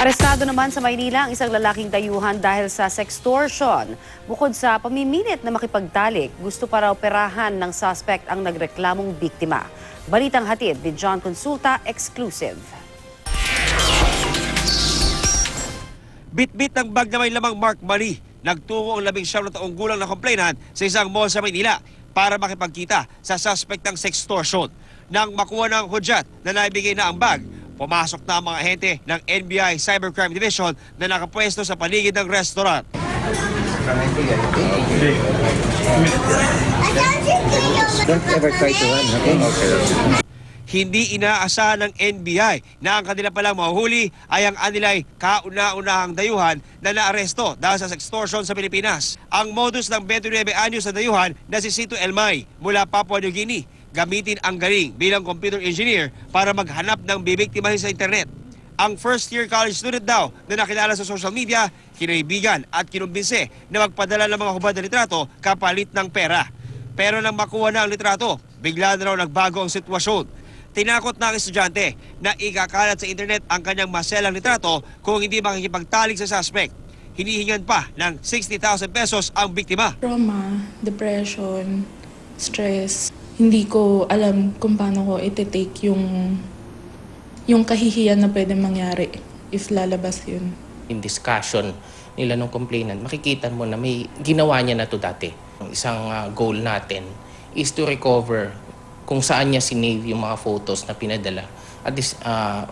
Arestado naman sa Maynila ang isang lalaking dayuhan dahil sa sextortion. Bukod sa pamimilit na makipagtalik, gusto para operahan ng suspect ang nagreklamong biktima. Balitang hatid ni John Consulta, exclusive. Bit-bit ng bag na may lamang mark money. Nagtungo ang 19 na taong gulang na complainant sa isang mall sa Maynila para makipagkita sa suspect ng sextortion. Nang makuha ng hudyat na naibigay na ang bag, pumasok na ang mga ahente ng NBI Cybercrime Division na nakapwesto sa paligid ng restaurant. Don't ever try to run, okay? Hindi inaasahan ng NBI na ang kanila palang mahuhuli ay ang anilay kauna-unahang dayuhan na naaresto dahil sa sextortion sa Pilipinas. Ang modus ng 29 anyos na dayuhan na si Sito Elmay mula Papua New Guinea, gamitin ang galing bilang computer engineer para maghanap ng bibiktimahin sa internet. Ang first-year college student daw na nakilala sa social media, kinaibigan at kinumbinse na magpadala ng mga hubad na litrato kapalit ng pera. Pero nang makuha na ang litrato, bigla na raw nagbago ang sitwasyon. Tinakot na ang estudyante na ikakalat sa internet ang kanyang maselang litrato kung hindi makikipagtalik sa suspect. Hinihingan pa ng 60,000 pesos ang biktima. Trauma, depression, stress. Hindi ko alam kung paano ko iti-take yung kahihiyan na pwede mangyari if lalabas yun. In discussion nila nung complainant, makikita mo na may ginawa niya na to dati. Ang isang goal natin is to recover kung saan niya sinave yung mga photos na pinadala. At this,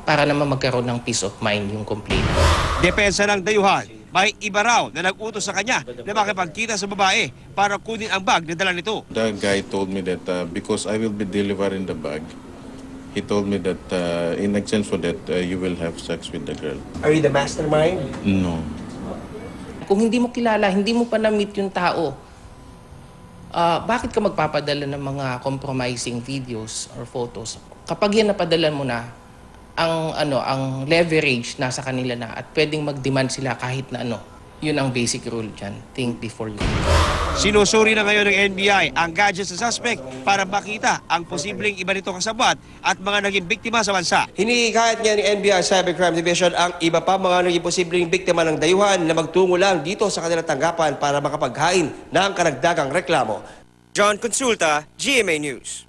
para naman magkaroon ng peace of mind yung complainant. Depensa ng dayuhan, may iba raw na nag-utos sa kanya na makipagkita sa babae para kunin ang bag na dala nito. The guy told me that because I will be delivering the bag, he told me that in exchange for that, you will have sex with the girl. Are you the mastermind? No. Kung hindi mo kilala, hindi mo pa na-meet yung tao, bakit ka magpapadala ng mga compromising videos or photos? Kapag yan napadala mo na, ang leverage nasa kanila na at pwedeng mag-demand sila kahit na ano. Yun ang basic rule dyan. Think before you. Sinusuri na ngayon ng NBI ang gadgets sa suspect para makita ang posibleng iba nitong kasabwat at mga naging biktima sa bansa. Hinihikayat niya ng NBI Cybercrime Division ang iba pa mga naging posibleng biktima ng dayuhan na magtungo lang dito sa kanilang tanggapan para makapaghain ng karagdagang reklamo. John Consulta, GMA News.